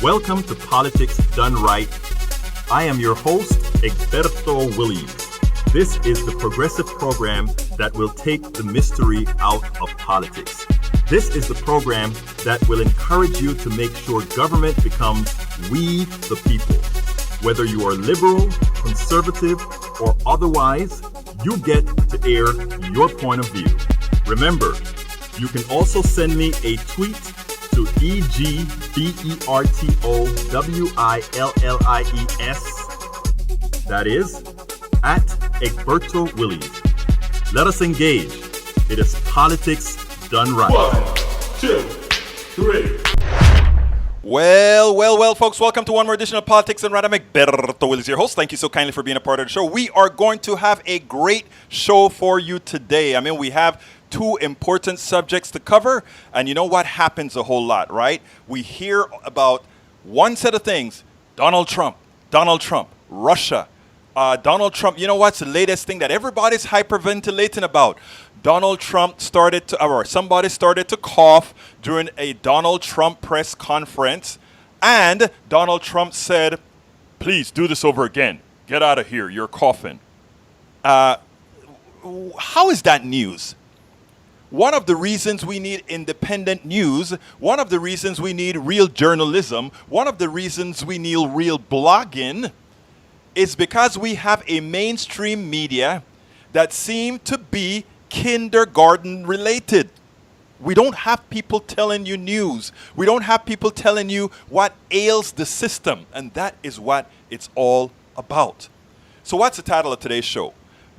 Welcome to Politics Done Right. I am your host, Egberto Williams. This is the progressive program that will take the mystery out of politics. This is the program that will encourage you to make sure government becomes we the people. Whether you are liberal, conservative, or otherwise, you get to air your point of view. Remember, you can also send me a tweet to EGBERTOWILLIES. That is, at Egberto Williams. Let us engage. It is politics done right. 1, 2, 3. Well, folks, welcome to one more edition of Politics and Right. I'm Egberto Williams, your host. Thank you so kindly for being a part of the show. We are going to have a great show for you today. We have two important subjects to cover, and you know what happens a whole lot, right? We hear about one set of things: Donald Trump, Russia. Donald Trump, you know what's the latest thing that everybody's hyperventilating about? Donald Trump somebody started to cough during a Donald Trump press conference, and Donald Trump said, "Please do this over again. Get out of here. You're coughing." How is that news? One of the reasons we need independent news, one of the reasons we need real journalism, one of the reasons we need real blogging is because we have a mainstream media that seem to be kindergarten related. We don't have people telling you news. We don't have people telling you what ails the system. And that is what it's all about. So what's the title of today's show?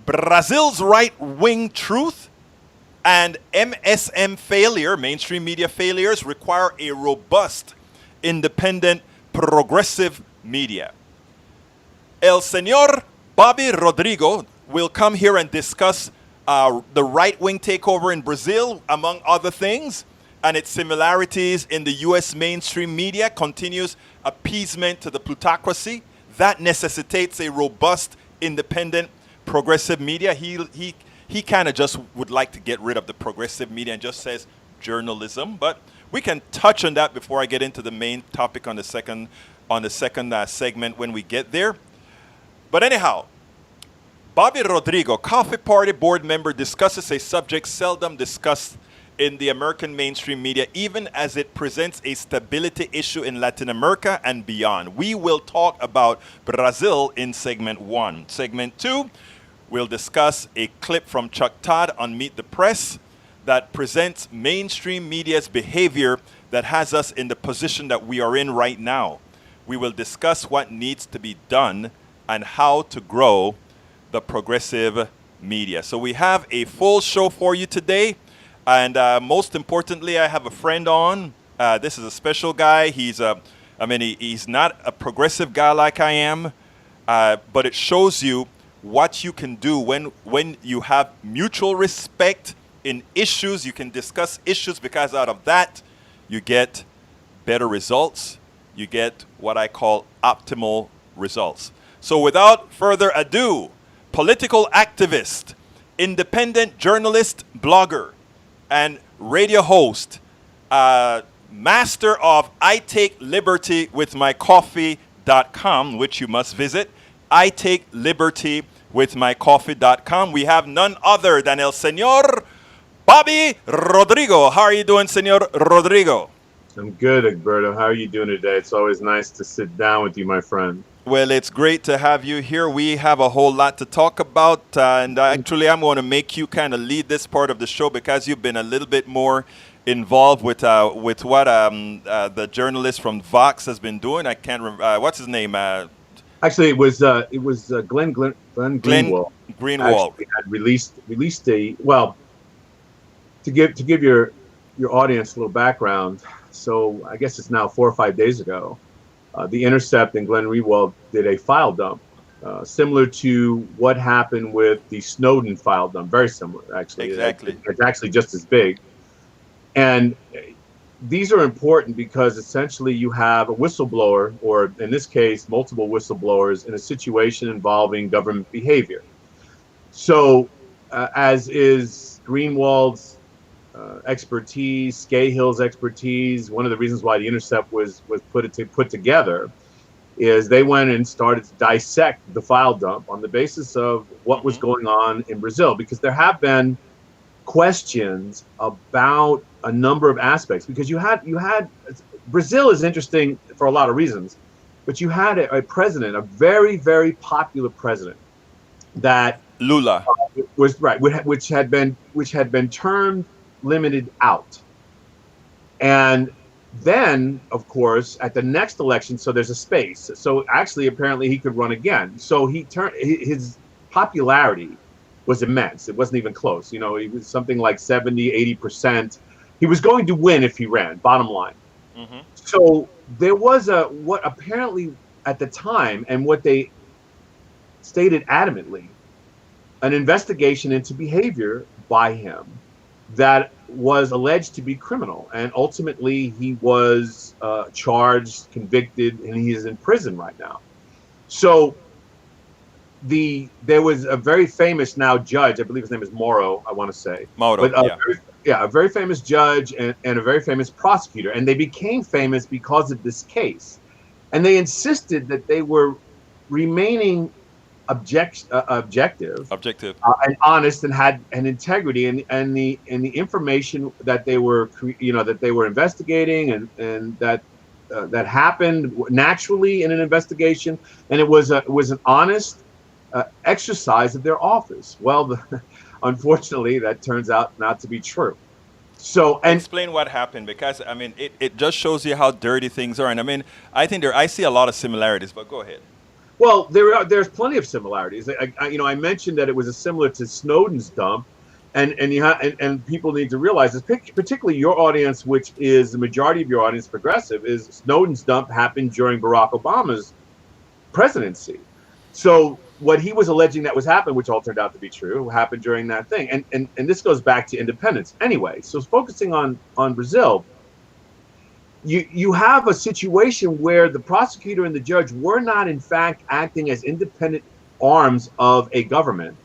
Brazil's right-wing truth and MSM failure, mainstream media failures, require a robust, independent, progressive media. El Señor Bobby Rodrigo will come here and discuss the right-wing takeover in Brazil, among other things, and its similarities in the U.S. mainstream media, continues appeasement to the plutocracy. That necessitates a robust, independent, progressive media. He kind of just would like to get rid of the progressive media and just says journalism. But we can touch on that before I get into the main topic on the second segment when we get there. But anyhow, Bobby Rodrigo, Coffee Party board member, discusses a subject seldom discussed in the American mainstream media, even as it presents a stability issue in Latin America and beyond. We will talk about Brazil in segment 1. Segment 2, we'll discuss a clip from Chuck Todd on Meet the Press that presents mainstream media's behavior that has us in the position that we are in right now. We will discuss what needs to be done and how to grow the progressive media. So we have a full show for you today. And most importantly, I have a friend on. This is a special guy. He's not a progressive guy like I am, but it shows you what you can do when you have mutual respect in issues. You can discuss issues because out of that, you get better results. You get what I call optimal results. So without further ado, political activist, independent journalist, blogger, and radio host, master of I Take Liberty with My Coffee.com, which you must visit, I Take Liberty with My Coffee.com. We have none other than El Señor Bobby Rodrigo. How are you doing, Señor Rodrigo? I'm good, Egberto. How are you doing today? It's always nice to sit down with you, my friend. Well, it's great to have you here. We have a whole lot to talk about, and actually I'm going to make you kind of lead this part of the show because you've been a little bit more involved with what the journalist from Vox has been doing. I can't remember what's his name. Actually, it was Glenn Greenwald. Greenwald actually had released a to give your audience a little background. So I guess it's now 4 or 5 days ago. The Intercept and Glenn Greenwald did a file dump, similar to what happened with the Snowden file dump. Very similar, actually. Exactly. It's actually just as big. And these are important because essentially you have a whistleblower, or in this case, multiple whistleblowers in a situation involving government behavior. So as is Greenwald's expertise, Scahill's expertise. One of the reasons why The Intercept was put together is they went and started to dissect the file dump on the basis of what was going on in Brazil, because there have been questions about a number of aspects. Because you had Brazil is interesting for a lot of reasons, but you had a president, a very, very popular president, that Lula was right, which had been term limited out, and then of course at the next election, so there's a space. So actually, apparently, he could run again. So his popularity was immense. It wasn't even close. He was something like 70-80%. He was going to win if he ran. Bottom line. So there was what apparently at the time, and what they stated adamantly, an investigation into behavior by him that was alleged to be criminal, and ultimately he was charged, convicted, and he is in prison right now. So there was a very famous now judge, I believe his name is Mauro, I want to say. Mauro, a very famous judge and a very famous prosecutor, and they became famous because of this case. And they insisted that they were remaining objective and honest, and had an integrity, and the information that they were investigating, and that happened naturally in an investigation, and it was an honest exercise of their office. Well, unfortunately, that turns out not to be true. So, and explain what happened, because I mean it just shows you how dirty things are, and I mean I think I see a lot of similarities, but go ahead. Well, there's plenty of similarities. I mentioned that it was similar to Snowden's dump, and people need to realize this, particularly your audience, which is the majority of your audience, progressive, is Snowden's dump happened during Barack Obama's presidency. So what he was alleging that was happened, which all turned out to be true, happened during that thing. And this goes back to independence. Anyway, so focusing on Brazil, you have a situation where the prosecutor and the judge were not, in fact, acting as independent arms of a government,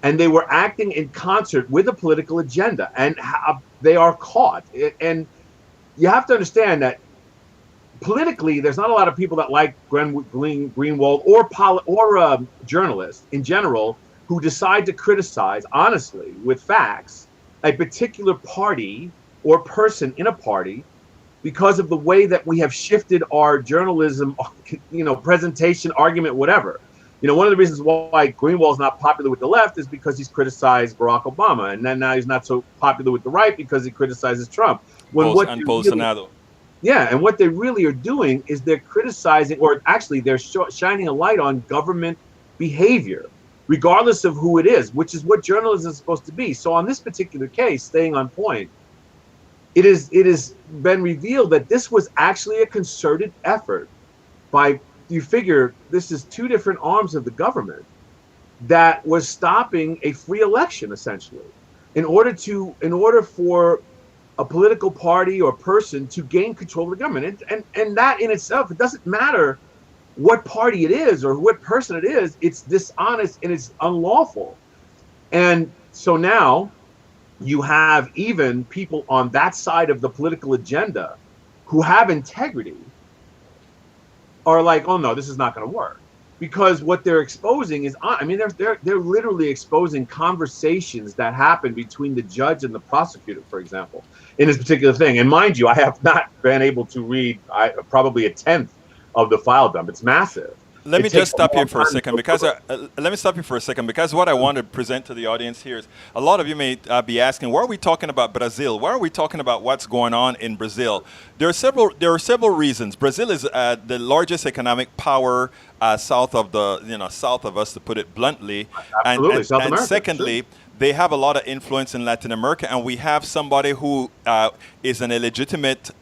and they were acting in concert with a political agenda, and they are caught. And you have to understand that politically, there's not a lot of people that like Greenwald or journalists in general who decide to criticize, honestly, with facts, a particular party or person in a party, because of the way that we have shifted our journalism, presentation, argument, whatever. One of the reasons why Greenwald's not popular with the left is because he's criticized Barack Obama, and then now he's not so popular with the right because he criticizes Trump. Bolsonaro. Yeah, and what they really are doing is they're criticizing, or actually they're shining a light on government behavior, regardless of who it is, which is what journalism is supposed to be. So on this particular case, staying on point, it has been revealed that this was actually a concerted effort by, you figure, this is two different arms of the government that was stopping a free election, essentially, in order for a political party or person to gain control of the government. And that in itself, it doesn't matter what party it is or what person it is, it's dishonest and it's unlawful. And so now you have even people on that side of the political agenda who have integrity are like, oh no, this is not going to work. Because what they're exposing is, they're literally exposing conversations that happen between the judge and the prosecutor, for example, in this particular thing. And mind you, I have not been able to read probably a tenth of the file dump. It's massive. Let me just stop you for a second, because what I want to present to the audience here is, a lot of you may be asking, why are we talking about Brazil? Why are we talking about what's going on in Brazil? There are several reasons. Brazil is the largest economic power south of us, to put it bluntly. Absolutely, South America, and secondly, sure, they have a lot of influence in Latin America, and we have somebody who is an illegitimate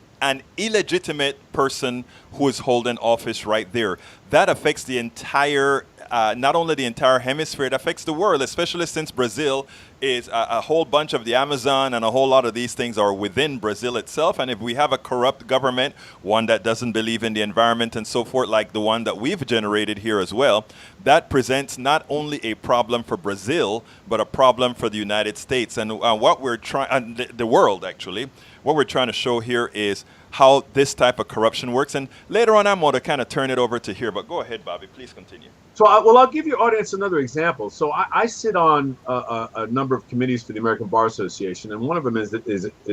person who is holding office right there. That affects the entire not only the entire hemisphere, it affects the world, especially since Brazil is a whole bunch of the Amazon and a whole lot of these things are within Brazil itself. And if we have a corrupt government, one that doesn't believe in the environment and so forth, like the one that we've generated here as well, that presents not only a problem for Brazil, but a problem for the United States. And what we're trying, the world actually, what we're trying to show here is how this type of corruption works. And later on, I'm going to kind of turn it over to here. But go ahead, Bobby. Please continue. So, I'll give your audience another example. So, I sit on a number of committees for the American Bar Association, and one of them is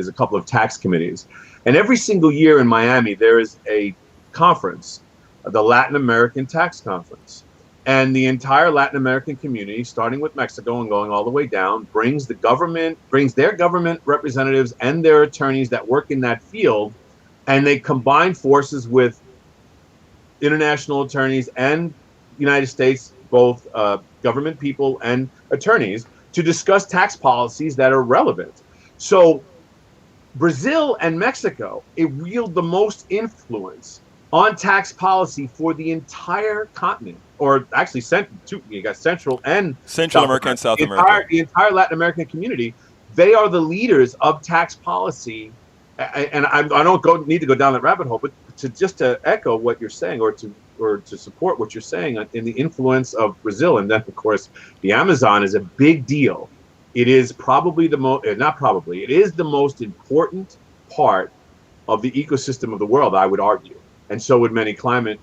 a couple of tax committees. And every single year in Miami, there is a conference, the Latin American Tax Conference. And the entire Latin American community, starting with Mexico and going all the way down, brings their government representatives and their attorneys that work in that field, and they combine forces with international attorneys and United States, both government people and attorneys, to discuss tax policies that are relevant. So Brazil and Mexico, it wield the most influence on tax policy for the entire continent, or actually you got Central America and South America. The entire Latin American community. They are the leaders of tax policy. And I don't need to go down that rabbit hole, but to echo what you're saying, or to support what you're saying in the influence of Brazil, and then of course the Amazon is a big deal. It is probably it is the most important part of the ecosystem of the world, I would argue, and so would many climate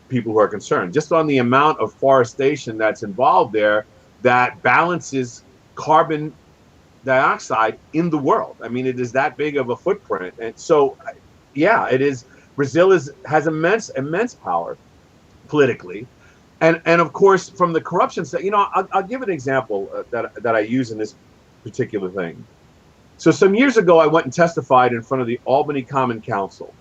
people who are concerned. Just on the amount of forestation that's involved there, that balances carbon dioxide in the world. I mean, it is that big of a footprint. And so, yeah, it is. Brazil has immense power politically. And of course, from the corruption side, I'll give an example that I use in this particular thing. So some years ago, I went and testified in front of the Albany Common Council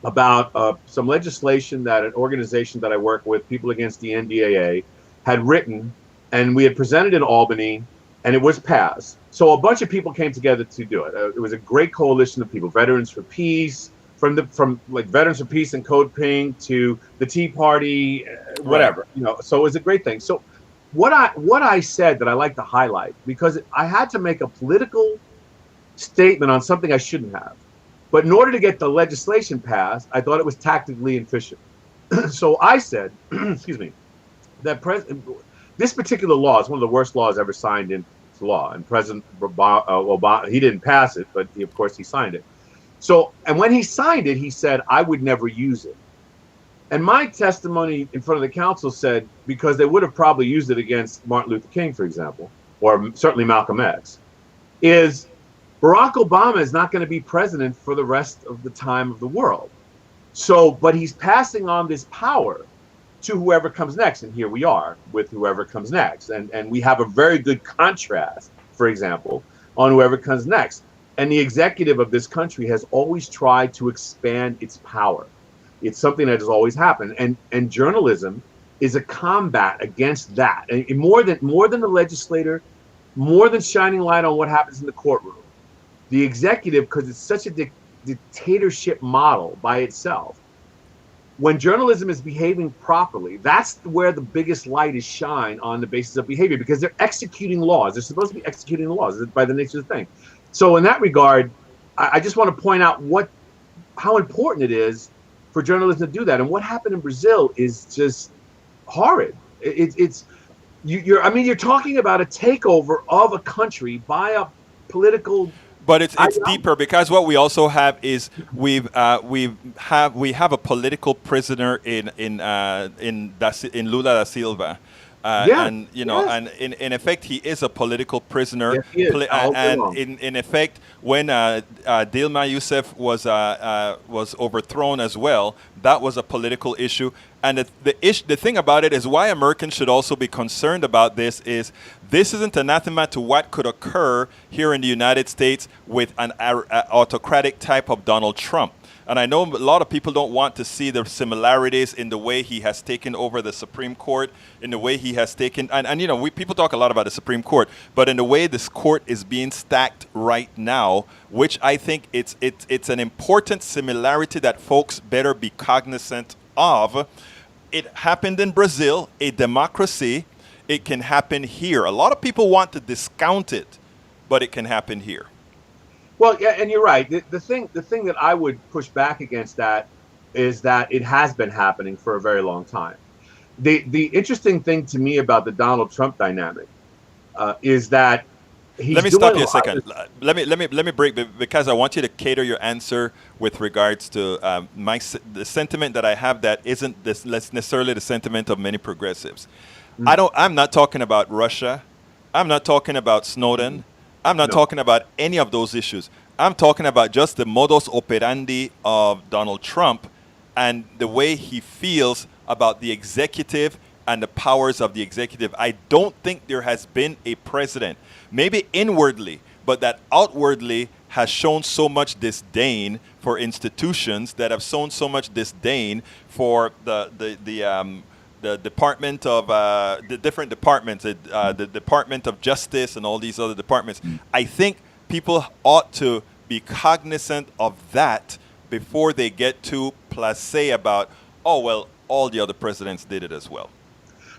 about some legislation that an organization that I work with, People Against the NDAA, had written, and we had presented in Albany, and it was passed. So a bunch of people came together to do it. It was a great coalition of people, Veterans for Peace, from Veterans for Peace and Code Pink to the Tea Party, whatever. Right. So it was a great thing. So what I said that I like to highlight, because I had to make a political statement on something I shouldn't have, but in order to get the legislation passed, I thought it was tactically efficient. So I said, excuse me, that this particular law is one of the worst laws ever signed into law, and President Obama, he didn't pass it, but of course he signed it. So, and when he signed it, he said, I would never use it. And my testimony in front of the council said, because they would have probably used it against Martin Luther King, for example, or certainly Malcolm X, is Barack Obama is not going to be president for the rest of the time of the world. So, but he's passing on this power to whoever comes next. And here we are with whoever comes next. And we have a very good contrast, for example, on whoever comes next. And the executive of this country has always tried to expand its power. It's something that has always happened. And journalism is a combat against that. And more than the legislator, more than shining light on what happens in the courtroom, the executive, because it's such a dictatorship model by itself, when journalism is behaving properly, that's where the biggest light is shined on the basis of behavior, because they're executing laws. They're supposed to be executing the laws by the nature of the thing. So in that regard, I just want to point out how important it is for journalism to do that. And what happened in Brazil is just horrid. You're talking about a takeover of a country by a political. But it's deeper, because what we also have is we have a political prisoner in Lula da Silva. And in effect, he is a political prisoner. Yes, and in effect, when Dilma Rousseff was overthrown as well, that was a political issue. And the thing about it is, why Americans should also be concerned about this isn't anathema to what could occur here in the United States with an autocratic type of Donald Trump. And I know a lot of people don't want to see the similarities in the way he has taken over the Supreme Court, in the way he has taken, people talk a lot about the Supreme Court, but in the way this court is being stacked right now, which I think it's an important similarity that folks better be cognizant of. it happened in Brazil, a democracy. It can happen here. A lot of people want to discount it, but it can happen here. Well, yeah, and you're right. The thing that I would push back against that is that it has been happening for a very long time. The interesting thing to me about the Donald Trump dynamic is that he's let me stop you a lot second. of- Let me break because I want you to cater your answer with regards to the sentiment that I have that isn't this necessarily the sentiment of many progressives. I'm not talking about Russia. I'm not talking about Snowden. I'm not talking about any of those issues. I'm talking about just the modus operandi of Donald Trump and the way he feels about the executive and the powers of the executive. I don't think there has been a president, maybe inwardly, but that outwardly has shown so much disdain for institutions, that have shown so much disdain for the Department of the different departments, the Department of Justice and all these other departments. I think people ought to be cognizant of that before they get too blasé about, oh, well, all the other presidents did it as well.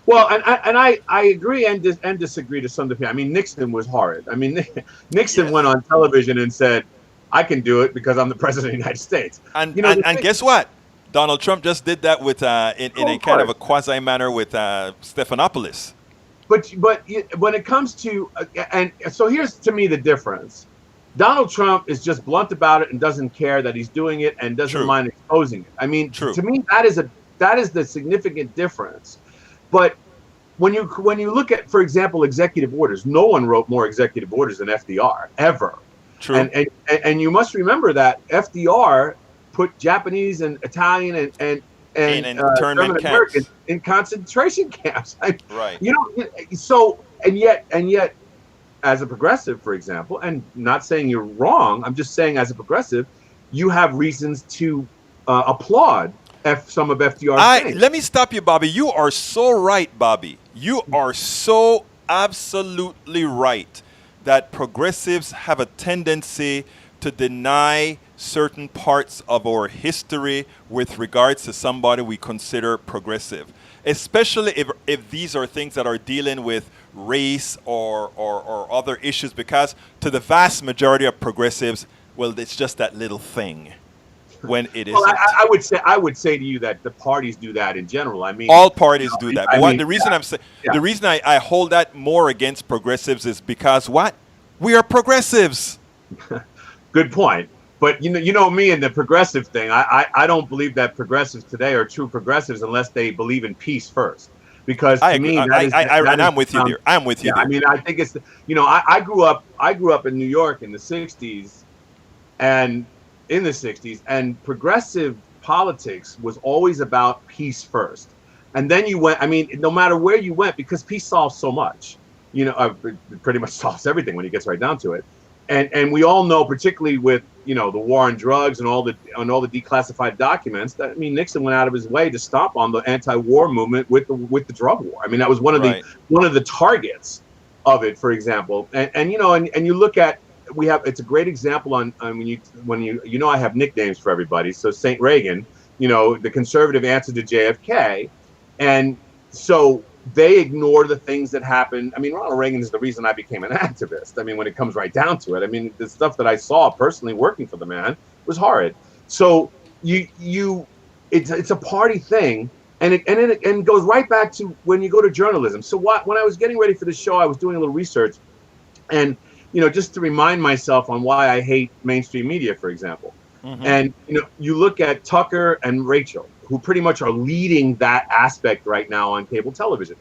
Well, and I agree and disagree to some degree. I mean, Nixon was horrid. I mean, Nixon went on television and said, "I can do it because I'm the president of the United States." And guess what? Donald Trump just did that with in a kind of a quasi manner with Stephanopoulos. But when it comes to and so here's to me the difference. Donald Trump is just blunt about it and doesn't care that he's doing it and doesn't mind exposing it. I mean, to me that is the significant difference. But when you look at, for example, executive orders, no one wrote more executive orders than FDR ever. True. And you must remember that FDR put Japanese and Italian and German Americans in concentration camps. Right. You know, so and yet, as a progressive, for example, and not saying you're wrong, I'm just saying as a progressive, you have reasons to applaud some of FDR's things. Let me stop you, Bobby. You are so right, Bobby. You are so absolutely right that progressives have a tendency to deny certain parts of our history with regards to somebody we consider progressive, especially if these are things that are dealing with race or other issues, because to the vast majority of progressives, well, it's just that little thing when it isn't. Well, I would say to you that the parties do that in general. I mean, all parties do that. But the reason I'm saying, the reason I hold that more against progressives is because we are progressives. Good point. But you know me and the progressive thing. I don't believe that progressives today are true progressives unless they believe in peace first. Because to me, I'm with you there. I'm with you there. I mean, I think it's I grew up in New York in the '60s, and progressive politics was always about peace first, and then you went. I mean, no matter where you went, because peace solves so much. It pretty much solves everything when it gets right down to it. And we all know, particularly with the war on drugs and all the declassified documents, that Nixon went out of his way to stomp on the anti-war movement with the drug war. I mean, that was one of the targets of it, for example. And you look at it's a great example on when you I have nicknames for everybody. So Saint Reagan, the conservative answer to JFK, and so they ignore the things that happened. I mean, Ronald Reagan is the reason I became an activist. I mean, when it comes right down to it, I mean, the stuff that I saw personally working for the man was horrid. So it's a party thing, and it goes right back to when you go to journalism. So when I was getting ready for the show, I was doing a little research, and just to remind myself on why I hate mainstream media, for example. Mm-hmm. And you look at Tucker and Rachel, who pretty much are leading that aspect right now on cable television.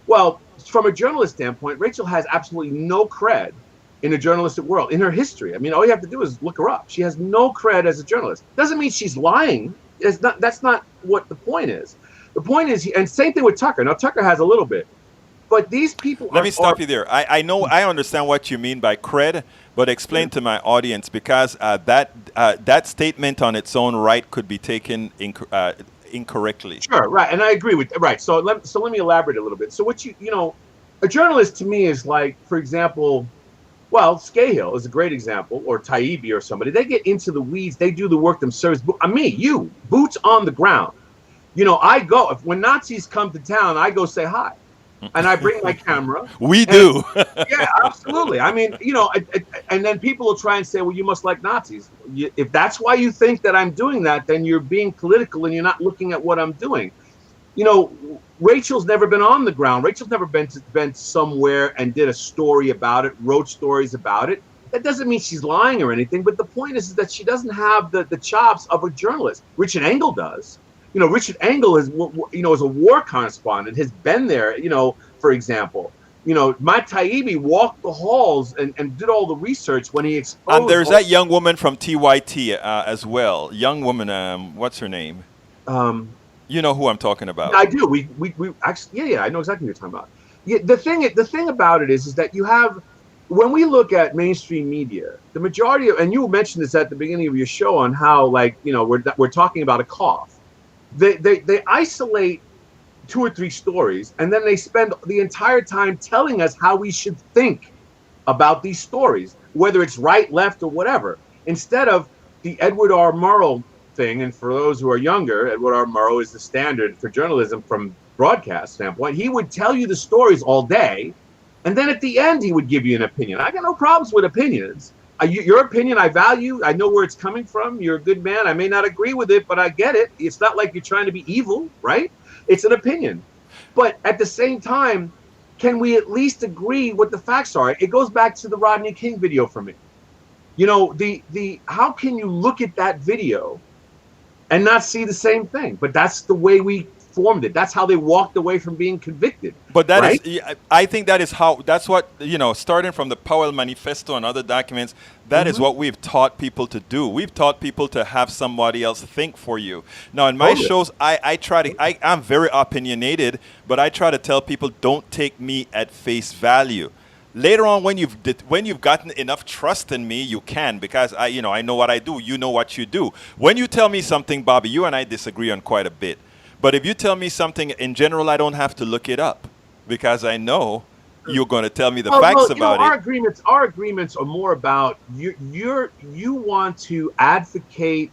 Well, from a journalist standpoint, Rachel has absolutely no cred in the journalistic world, in her history. I mean, all you have to do is look her up. She has no cred as a journalist. Doesn't mean she's lying. That's not what the point is. The point is, and same thing with Tucker. Now, Tucker has a little bit, but these people Let me stop you there. I know, I understand what you mean by cred, but explain to my audience, because that statement on its own right could be taken incorrectly. Sure, right, and I agree with right. So let me elaborate a little bit. So what a journalist to me is like, for example, well, Scahill is a great example, or Taibbi or somebody. They get into the weeds. They do the work themselves. Boots on the ground. I go when Nazis come to town, I go say hi, and I bring my camera. We do. Yeah, absolutely. I mean, and then people will try and say, well, you must like Nazis. If that's why you think that I'm doing that, then you're being political and you're not looking at what I'm doing. Rachel's never been on the ground. Rachel's never been somewhere and did a story about it, wrote stories about it. That doesn't mean she's lying or anything. But the point is that she doesn't have the chops of a journalist. Richard Engel does. Richard Engel is a war correspondent, has been there, for example. Matt Taibbi walked the halls and did all the research when he exposed. And there's that young woman from TYT as well. Young woman, what's her name? You know who I'm talking about. I do. We actually, yeah, I know exactly what you're talking about. Yeah, the thing about it is that you have, when we look at mainstream media, the majority of, and you mentioned this at the beginning of your show on how, we're talking about a cough. They isolate 2 or 3 stories, and then they spend the entire time telling us how we should think about these stories, whether it's right, left, or whatever, instead of the Edward R. Murrow thing. And for those who are younger, Edward R. Murrow is the standard for journalism from broadcast standpoint. He would tell you the stories all day, and then at the end he would give you an opinion. I got no problems with opinions. Your opinion I value. I know where it's coming from. You're a good man. I may not agree with it, but I get it. It's not like you're trying to be evil, right? It's an opinion. But at the same time, can we at least agree what the facts are? It goes back to the Rodney King video for me. How can you look at that video and not see the same thing? But that's the way we formed it. That's how they walked away from being convicted. But that right? is, I think that's what, starting from the Powell Manifesto and other documents, that is what we've taught people to do. We've taught people to have somebody else think for you. Now, in my shows, I'm very opinionated, but I try to tell people, don't take me at face value. Later on, when you've gotten enough trust in me, you can, because I know what I do. You know what you do. When you tell me something, Bobby, you and I disagree on quite a bit. But if you tell me something in general, I don't have to look it up, because I know you're going to tell me the facts about it. Our agreements are more about you want to advocate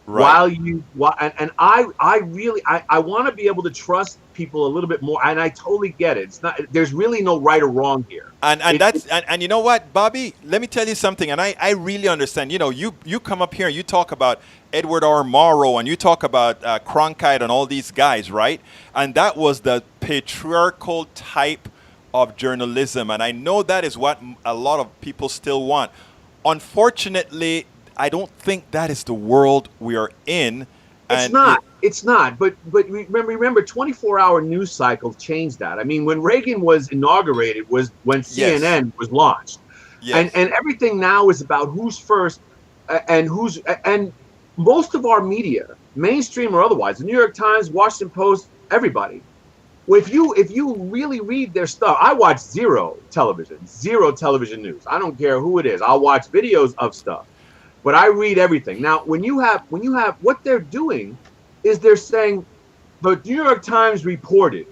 while and I really want to be able to trust people a little bit more, and I totally get it. It's not, there's really no right or wrong here. And you know what, Bobby? Let me tell you something, and I really understand. You come up here and you talk about Edward R. Murrow and you talk about Cronkite and all these guys, right? And that was the patriarchal type of journalism, and I know that is what a lot of people still want. Unfortunately, I don't think that is the world we are in. It's not. But remember, 24-hour news cycle changed that. I mean, when Reagan was inaugurated was when CNN was launched. Yes. And everything now is about who's first and most of our media, mainstream or otherwise, the New York Times, Washington Post, everybody. Well, if you really read their stuff, I watch zero television news. I don't care who it is. I'll watch videos of stuff. But I read everything. Now, when you have what they're doing is they're saying the New York Times reported,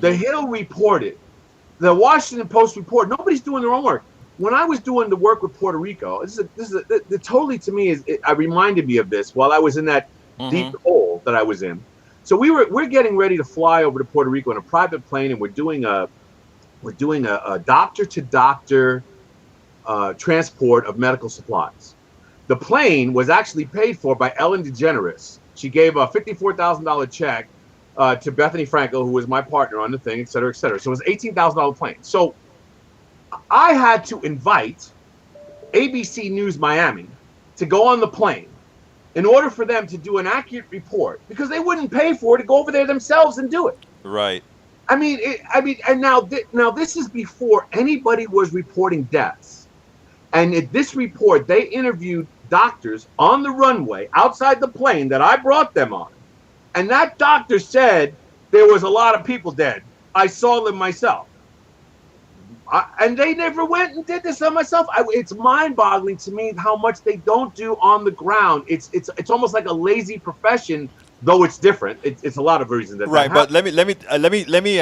the Hill reported, the Washington Post reported. Nobody's doing their own work. When I was doing the work with Puerto Rico, totally to me it reminded me of this while I was in that deep hole that I was in. So we're getting ready to fly over to Puerto Rico in a private plane, and we're doing a doctor to doctor transport of medical supplies. The plane was actually paid for by Ellen DeGeneres. She gave a $54,000 check to Bethany Frankel, who was my partner on the thing, et cetera, et cetera. So it was an $18,000 plane. So I had to invite ABC News Miami to go on the plane in order for them to do an accurate report, because they wouldn't pay for it to go over there themselves and do it. Right. And now this is before anybody was reporting deaths. And at this report, they interviewed doctors on the runway outside the plane that I brought them on. And that doctor said there was a lot of people dead. I saw them myself. And they never went and did this on myself. It's mind-boggling to me how much they don't do on the ground. It's almost like a lazy profession though it's different. It's a lot of reasons that Right, that but let me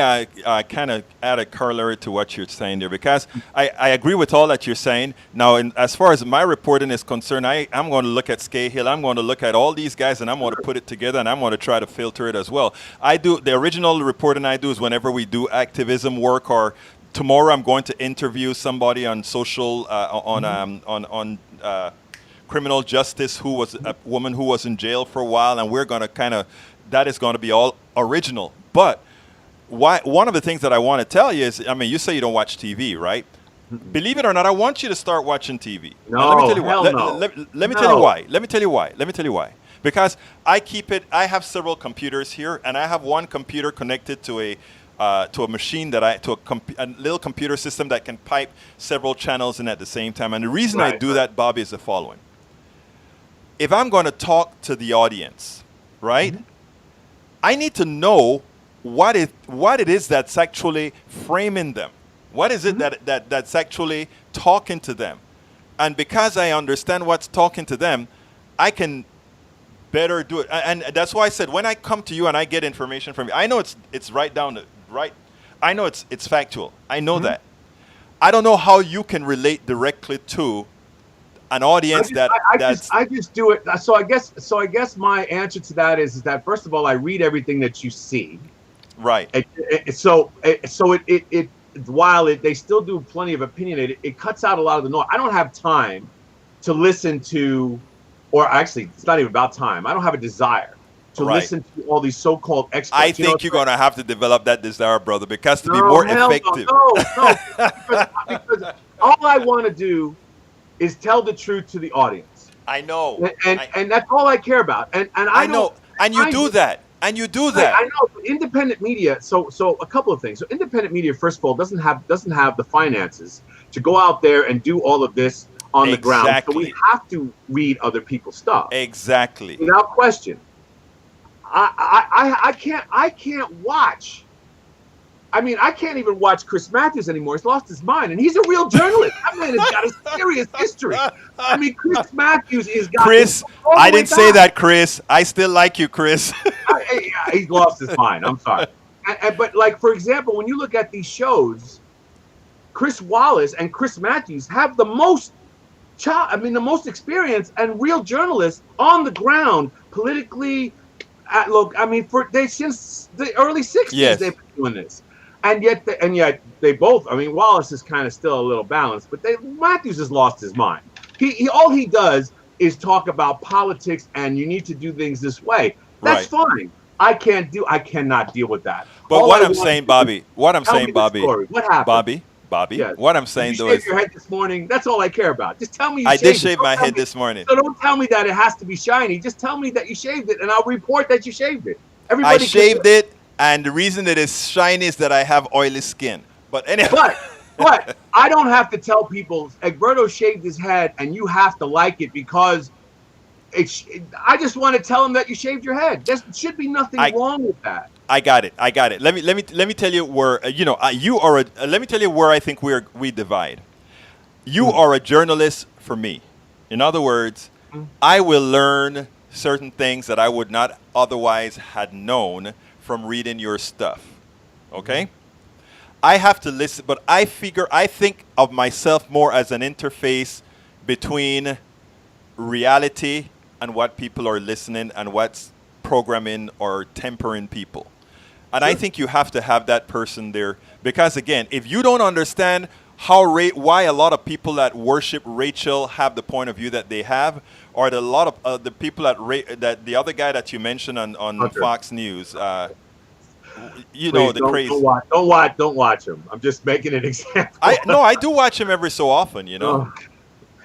kind of add a corollary to what you're saying there, because I agree with all that you're saying. Now, as far as my reporting is concerned, I'm going to look at Scahill, I'm going to look at all these guys, and I'm going to put it together, and I'm going to try to filter it as well. I do the original reporting I do is whenever we do activism work, or tomorrow I'm going to interview somebody on social on criminal justice who was a woman who was in jail for a while, and we're going to that is going to be all original. But one of the things that I want to tell you is, I mean, you say you don't watch TV, right? Believe it or not, I want you to start watching TV. No, Now, let me tell you hell why. no. Let me tell you why. Let me tell you why. Because I have several computers here, and I have one computer connected to a machine a little computer system that can pipe several channels in at the same time. And the reason I do that, Bobby, is the following. If I'm going to talk to the audience, right, I need to know what it is that's actually framing them. What is it that's actually talking to them? And because I understand what's talking to them, I can better do it. And that's why I said, when I come to you and I get information from you, I know it's right down the right. I know it's factual. I know that. I don't know how you can relate directly to an audience I just do it. So I guess my answer to that is that, first of all, I read everything that you see. Right. So while they still do plenty of opinion, it cuts out a lot of the noise. I don't have time to listen to, or actually, it's not even about time. I don't have a desire to listen to all these so-called experts. I think you're going to have to develop that desire, brother, because to be No, more hell effective. No, because all I want to do is tell the truth to the audience. I know. And that's all I care about. And I know. And you do that. And you do that. I know. Independent media. So a couple of things. So independent media, first of all, doesn't have the finances to go out there and do all of this on the ground. So we have to read other people's stuff. Exactly. Without question. I can't watch. I mean, I can't even watch Chris Matthews anymore. He's lost his mind, and he's a real jourналist. That man has got a serious history. I mean, Chris Matthews is got. Chris, I didn't say that, Chris. I still like you, Chris. He's lost his mind. I'm sorry. But like, for example, when you look at these shows, Chris Wallace and Chris Matthews have the most the most experience and real journalists on the ground politically. Since the early '60s, they've been doing this. And yet they both. I mean, Wallace is kind of still a little balanced, but Matthews has lost his mind. He all he does is talk about politics, and you need to do things this way. That's fine. I cannot deal with that. But what I'm saying, Bobby, what happened? Bobby, Yes. what I'm saying though is, you shaved your head this morning. That's all I care about. Just tell me you I shaved did it. shave my head this morning. So don't tell me that it has to be shiny. Just tell me that you shaved it, and I'll report that you shaved it. I shaved it, and the reason it is shiny is that I have oily skin. But anyway. But I don't have to tell people Egberto shaved his head, and you have to like it because I just want to tell him that you shaved your head. There should be nothing wrong with that. I got it. Let me tell you where let me tell you where I think we divide. You are a journalist for me. In other words, I will learn certain things that I would not otherwise had known from reading your stuff. Okay? I have to listen, but I think of myself more as an interface between reality and what people are listening and what's programming or tempering people. And I think you have to have that person there because, again, if you don't understand why a lot of people that worship Rachel have the point of view that they have, or a lot of the people that the other guy that you mentioned on Fox News, the crazy. Don't watch him. I'm just making an example. I do watch him every so often.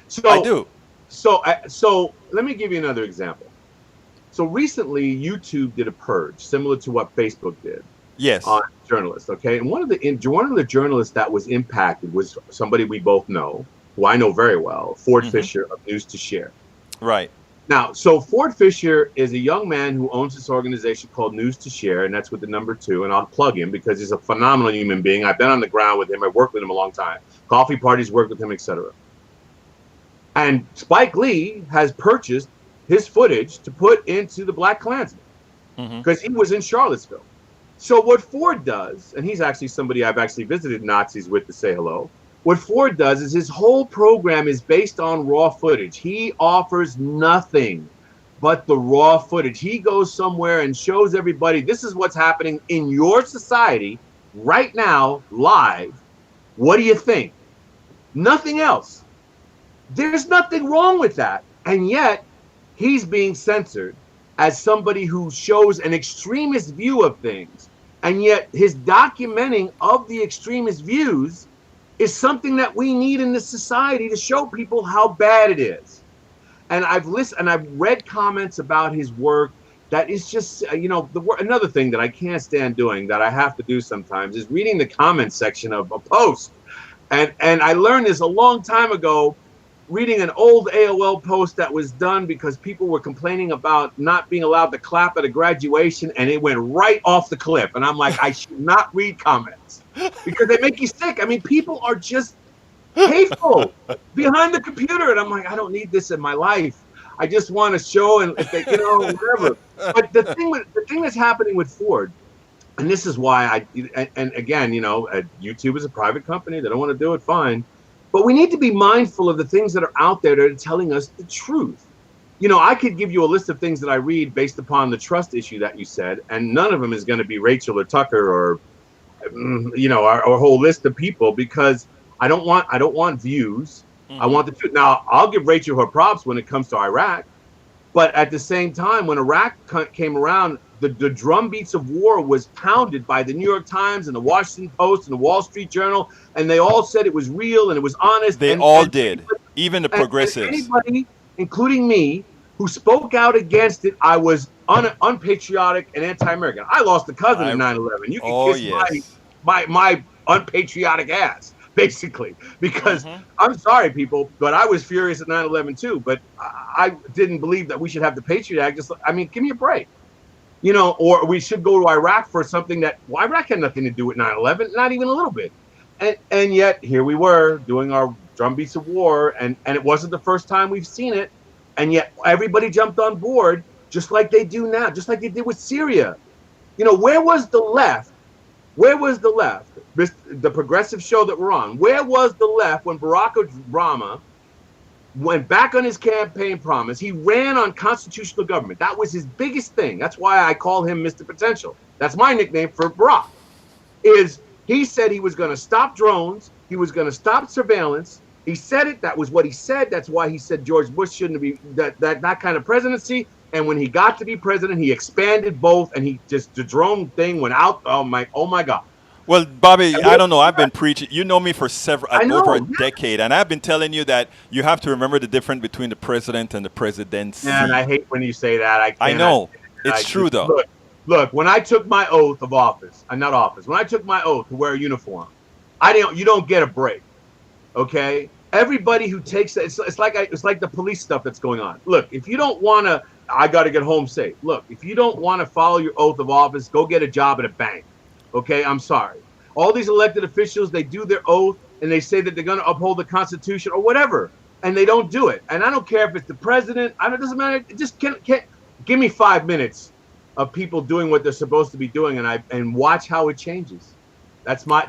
So I do. So let me give you another example. So recently, YouTube did a purge, similar to what Facebook did. Yes. On journalists, okay? And one of the journalists that was impacted was somebody we both know, who I know very well, Ford Fisher of News to Share. Right. Now, so Ford Fisher is a young man who owns this organization called News to Share, and that's with the number 2. And I'll plug him because he's a phenomenal human being. I've been on the ground with him. I've worked with him a long time. Coffee parties, worked with him, etc. And Spike Lee has purchased his footage to put into the Black Klansman. because he was in Charlottesville. So what Ford does, and he's actually somebody I've actually visited Nazis with to say hello. What Ford does is his whole program is based on raw footage. He offers nothing but the raw footage. He goes somewhere and shows everybody this is what's happening in your society right now, live. What do you think? Nothing else. There's nothing wrong with that. And yet he's being censored as somebody who shows an extremist view of things. And yet his documenting of the extremist views is something that we need in this society to show people how bad it is. And I've listened and I've read comments about his work that is just, another thing that I can't stand doing that I have to do sometimes is reading the comment section of a post. And I learned this a long time ago, reading an old AOL post that was done because people were complaining about not being allowed to clap at a graduation, and it went right off the cliff. And I'm like, I should not read comments because they make you sick. I mean, people are just hateful behind the computer, and I'm like, I don't need this in my life. I just want to show and if they, whatever. But the thing that's happening with Ford, and this is why and again, YouTube is a private company. They don't want to do it, fine. But we need to be mindful of the things that are out there that are telling us the truth. I could give you a list of things that I read based upon the trust issue that you said, and none of them is going to be Rachel or Tucker or, our whole list of people, because I don't want views. I want the truth. Now, I'll give Rachel her props when it comes to Iraq, but at the same time, when Iraq came around, the drumbeats of war was pounded by the New York Times and the Washington Post and the Wall Street Journal, and they all said it was real and it was honest. They all did, even the progressives. Anybody, including me, who spoke out against it, I was unpatriotic and anti-American. I lost a cousin in 9/11. You can kiss my unpatriotic ass, basically, because I'm sorry, people, but I was furious at 9/11 too. But I didn't believe that we should have the Patriot Act. Give me a break. Or we should go to Iraq for something that Iraq had nothing to do with 9/11, not even a little bit. And yet here we were doing our drumbeats of war, and it wasn't the first time we've seen it. And yet everybody jumped on board just like they do now, just like they did with Syria. Where was the left? Where was the left? The progressive show that we're on. Where was the left when Barack Obama went back on his campaign promise? He ran on constitutional government. That was his biggest thing. That's why I call him Mr. Potential. That's my nickname for Barack. He said he was going to stop drones. He was going to stop surveillance. He said it. That was what he said. That's why he said George Bush shouldn't be that kind of presidency. And when he got to be president, he expanded both, and the drone thing went out. Oh my God. Well, Bobby, I don't know. I've been preaching. You know me for over a decade, and I've been telling you that you have to remember the difference between the president and the presidency. And I hate when you say that. I know. It's true, though. Look, when I took my oath of office, when I took my oath to wear a uniform, you don't get a break, okay? Everybody who takes that, it's like the police stuff that's going on. Look, if you don't want to, I got to get home safe. Look, if you don't want to follow your oath of office, go get a job at a bank. Okay, I'm sorry. All these elected officials, they do their oath and they say that they're going to uphold the Constitution or whatever, and they don't do it. And I don't care if it's the president. It doesn't matter. Just can't give me 5 minutes of people doing what they're supposed to be doing, and watch how it changes. That's my.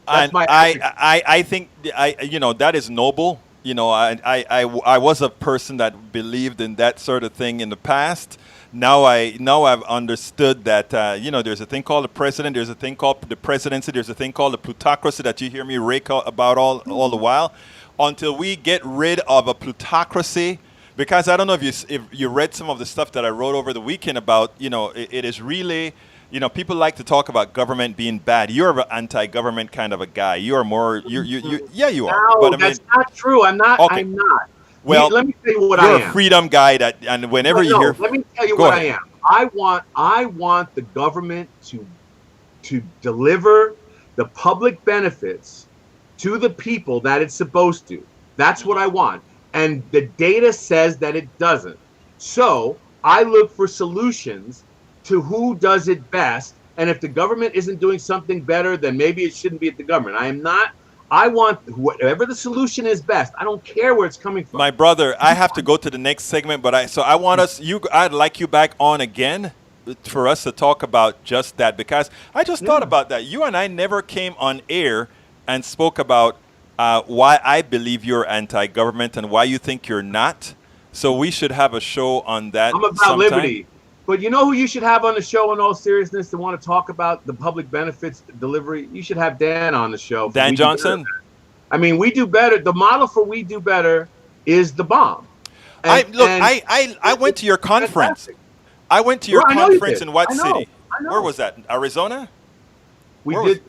I think that is noble. I was a person that believed in that sort of thing in the past. Now I've understood that there's a thing called the president, there's a thing called the presidency, there's a thing called the plutocracy that you hear me rake out about all the while. Until we get rid of a plutocracy, because I don't know if you read some of the stuff that I wrote over the weekend about it is really people like to talk about government being bad. You're an anti-government kind of a guy. You are more you are. No, but that's not true. I'm not. Okay. I'm not. Well, let me tell you what I am. You're a freedom guy and whenever you hear. Let me tell you what I am. I want the government to deliver the public benefits to the people that it's supposed to. That's what I want. And the data says that it doesn't. So I look for solutions to who does it best. And if the government isn't doing something better, then maybe it shouldn't be at the government. I want whatever the solution is best. I don't care where it's coming from. My brother, I have to go to the next segment, but I'd like you back on again for us to talk about just that, because I just thought about that. You and I never came on air and spoke about why I believe you're anti-government and why you think you're not. So we should have a show on that. I'm about sometime. liberty. But you know who you should have on the show in all seriousness to want to talk about the public benefits delivery? You should have Dan on the show. Dan Johnson? I mean, We Do Better. The model for We Do Better is the bomb. I went to your conference. Fantastic. I went to your Well, I know you conference did. in what I know. city? I know. Where was that? Arizona? We Where did.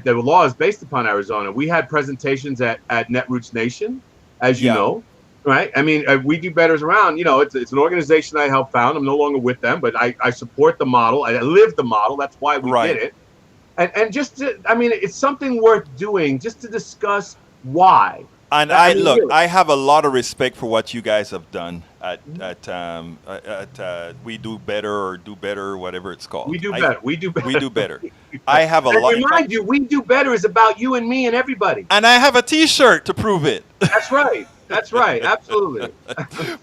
The law is based upon Arizona. We had presentations at Netroots Nation, as you know, right? I mean, We Do Better is around. You know, it's an organization I helped found. I'm no longer with them, but I support the model. I live the model. That's why we did it. And just to, I mean, it's something worth doing just to discuss why. And I have a lot of respect for what you guys have done at We Do Better or Do Better, whatever it's called. We do better. We do better. We Do Better. I have a lot. Remind you, We Do Better is about you and me and everybody. And I have a T-shirt to prove it. That's right. That's right. Absolutely.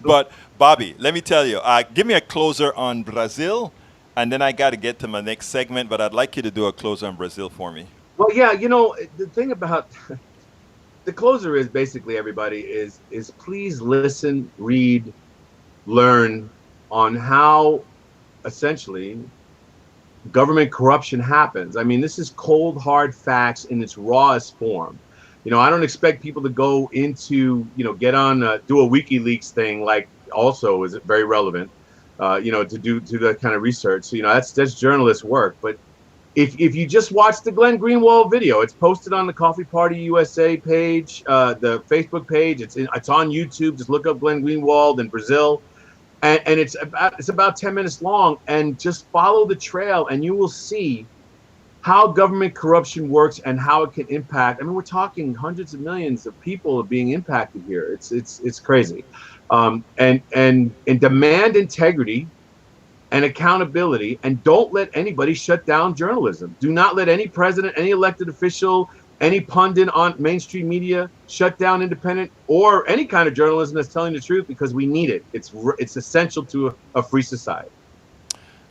But Bobby, let me tell you, give me a closer on Brazil, and then I got to get to my next segment. But I'd like you to do a closer on Brazil for me. Well, yeah. You know, the thing about the closer is basically everybody is please listen, read, learn on how essentially government corruption happens. I mean, this is cold, hard facts in its rawest form. You know, I don't expect people to go into, get on, do a WikiLeaks thing, like also is very relevant, to do that kind of research. So, that's journalist work. But if you just watch the Glenn Greenwald video, it's posted on the Coffee Party USA page, the Facebook page. It's on YouTube. Just look up Glenn Greenwald in Brazil. And it's about 10 minutes long, and just follow the trail and you will see how government corruption works and how it can impact. I mean, we're talking hundreds of millions of people being impacted here. It's crazy. And demand integrity and accountability, and don't let anybody shut down journalism. Do not let any president, any elected official, any pundit on mainstream media shut down independent or any kind of journalism that's telling the truth, because we need it. It's essential to a free society.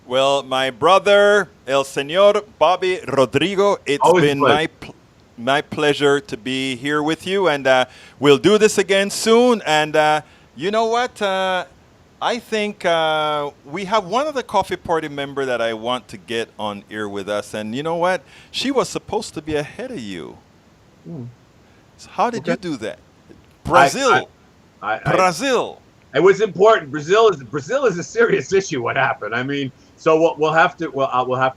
Well, my brother, El Señor Bobby Rodrigo, it's Always been my pleasure to be here with you, and we'll do this again soon. And you know what? I think we have one of the Coffee Party member that I want to get on air with us. And you know what? She was supposed to be ahead of you. So how did you do that? Brazil. Brazil. It was important. Brazil is a serious issue. What happened? I mean, so we'll have to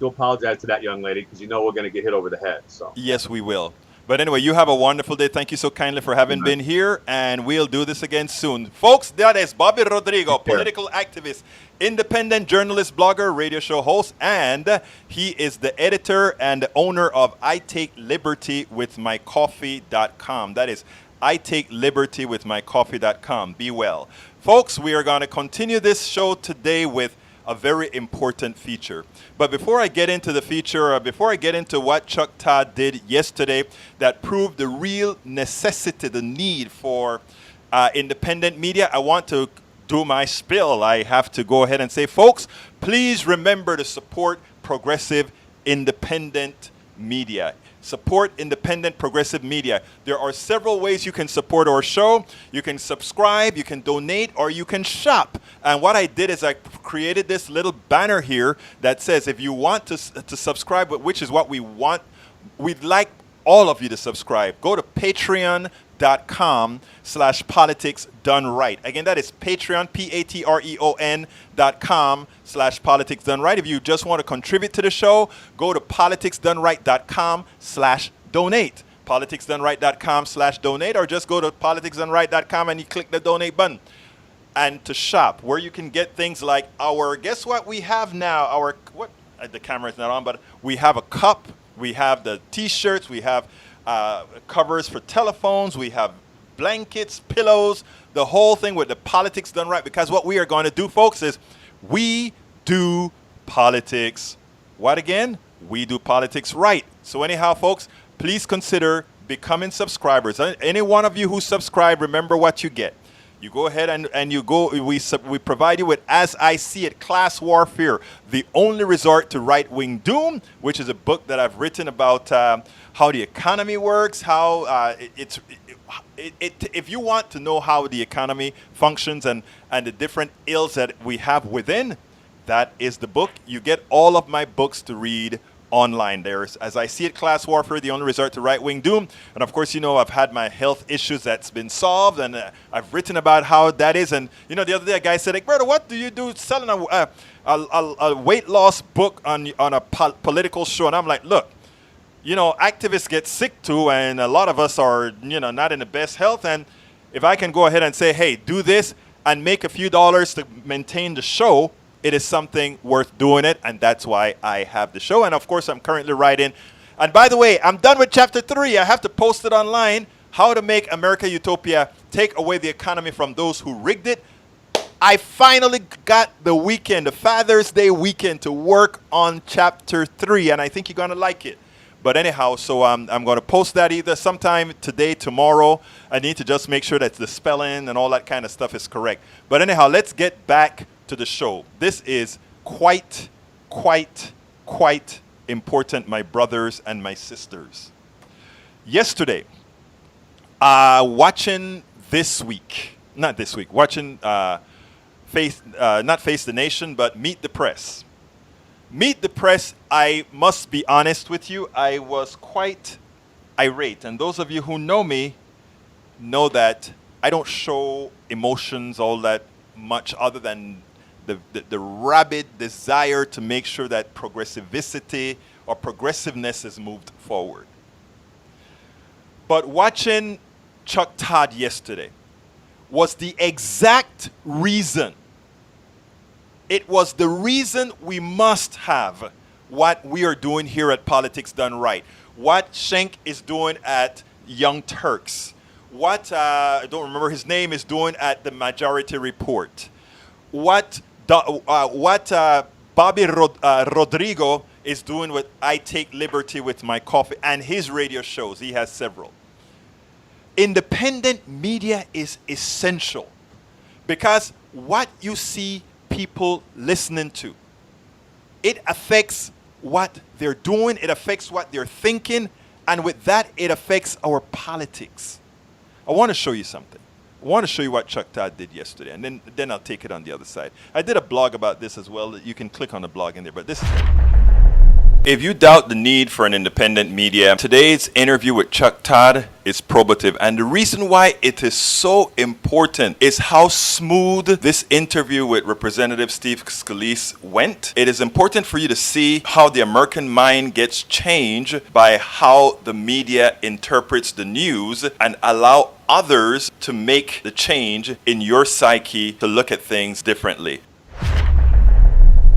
apologize to that young lady, because we're going to get hit over the head. So yes, we will. But anyway, you have a wonderful day. Thank you so kindly for having been here, and we'll do this again soon. Folks, that is Bobby Rodrigo, political activist, independent journalist, blogger, radio show host, and he is the editor and the owner of ITakeLibertyWithMyCoffee.com. That is ITakeLibertyWithMyCoffee.com. Be well. Folks, we are going to continue this show today with a very important feature. But before I get into the feature, before I get into what Chuck Todd did yesterday that proved the real necessity, the need for independent media, I want to do my spill. I have to go ahead and say, folks, please remember to support progressive independent media. Support independent progressive media. There are several ways you can support our show. You can subscribe, you can donate, or you can shop. And what I did is I created this little banner here that says if you want to subscribe, which is what we want, we'd like all of you to subscribe. Go to patreon.com/politics done right. Again, that is Patreon, patreon.com/politics done right. If you just want to contribute to the show, go to politicsdoneright.com/donate. politicsdoneright.com/donate, or just go to politicsdoneright.com and you click the donate button. And to shop, where you can get things like guess what we have now? The camera is not on, but we have a cup, we have the t-shirts, we have covers for telephones, we have blankets, pillows, the whole thing with the Politics Done Right. Because what we are going to do, folks, is we do politics. What again? We do politics right. So anyhow, folks, please consider becoming subscribers. Any one of you who subscribe, remember what you get. You go ahead and you go. We provide you with As I See It: Class Warfare, the only resort to right-wing doom, which is a book that I've written about how the economy works, how if you want to know how the economy functions and the different ills that we have within, that is the book. You get all of my books to read online. There's As I See It: Class Warfare, the only resort to right-wing doom. And of course, I've had my health issues that's been solved, and I've written about how that is. And the other day a guy said, "Brother, what do you do selling a weight loss book on a political show?" And I'm like, look, activists get sick too, and a lot of us are not in the best health. And if I can go ahead and say, hey, do this and make a few dollars to maintain the show, it is something worth doing it, and that's why I have the show. And of course, I'm currently writing. And by the way, I'm done with chapter 3. I have to post it online. How to Make America Utopia, Take Away the Economy from Those Who Rigged It. I finally got the weekend, the Father's Day weekend, to work on chapter 3, and I think you're going to like it. But anyhow, so I'm going to post that either sometime today, tomorrow. I need to just make sure that the spelling and all that kind of stuff is correct. But anyhow, let's get back to the show. This is quite important, my brothers and my sisters. Yesterday, watching not Face the Nation, but Meet the Press. Meet the Press, I must be honest with you, I was quite irate. And those of you who know me know that I don't show emotions all that much other than the rabid desire to make sure that progressivity or progressiveness is moved forward. But watching Chuck Todd yesterday was the exact reason. It was the reason we must have what we are doing here at Politics Done Right. What Schenk is doing at Young Turks. What, I don't remember his name, is doing at the Majority Report. What Bobby Rodrigo is doing with I Take Liberty with My Coffee and his radio shows. He has several. Independent media is essential because what you see people listening to, it affects what they're doing, it affects what they're thinking, and with that, it affects our politics. I want to show you something. I want to show you what Chuck Todd did yesterday, and then I'll take it on the other side. I did a blog about this as well. You can click on the blog in there, but this is... If you doubt the need for an independent media, today's interview with Chuck Todd is probative. And the reason why it is so important is how smooth this interview with Representative Steve Scalise went. It is important for you to see how the American mind gets changed by how the media interprets the news and allow others to make the change in your psyche to look at things differently.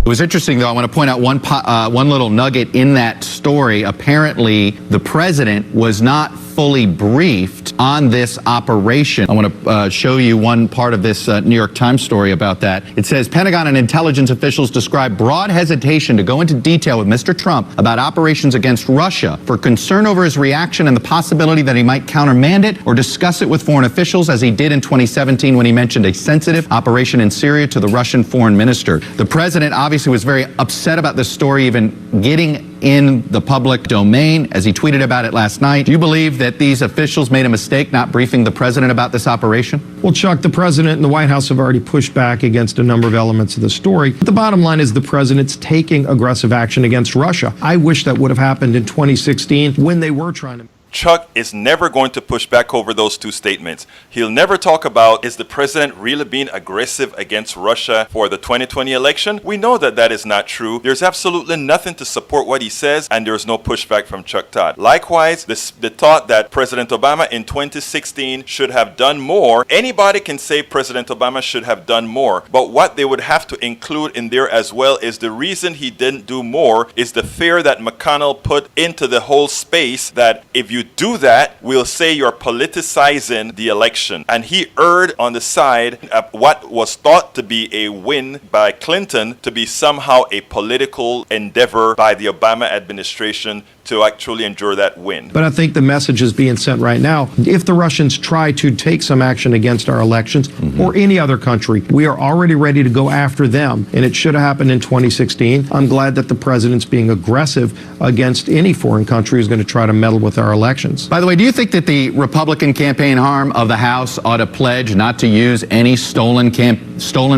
It was interesting, though. I want to point out one little nugget in that story. Apparently, the president was not fully briefed on this operation. I want to show you one part of this New York Times story about that. It says, Pentagon and intelligence officials describe broad hesitation to go into detail with Mr. Trump about operations against Russia for concern over his reaction and the possibility that he might countermand it or discuss it with foreign officials, as he did in 2017 when he mentioned a sensitive operation in Syria to the Russian foreign minister. The president obviously was very upset about this story even getting in the public domain, as he tweeted about it last night. Do you believe that these officials made a mistake not briefing the president about this operation? Well, Chuck, the president and the White House have already pushed back against a number of elements of the story. But the bottom line is the president's taking aggressive action against Russia. I wish that would have happened in 2016 when they were trying to... Chuck is never going to push back over those two statements. He'll never talk about, is the president really being aggressive against Russia for the 2020 election? We know that that is not true. There's absolutely nothing to support what he says, and there's no pushback from Chuck Todd. Likewise, the thought that President Obama in 2016 should have done more. Anybody can say President Obama should have done more, but what they would have to include in there as well is the reason he didn't do more is the fear that McConnell put into the whole space that if you do that, we'll say you're politicizing the election. And he erred on the side of what was thought to be a win by Clinton to be somehow a political endeavor by the Obama administration to actually endure that win. But I think the message is being sent right now. If the Russians try to take some action against our elections or any other country, we are already ready to go after them. And it should have happened in 2016. I'm glad that the president's being aggressive against any foreign country who's going to try to meddle with our elections. By the way, do you think that the Republican campaign arm of the House ought to pledge not to use any stolen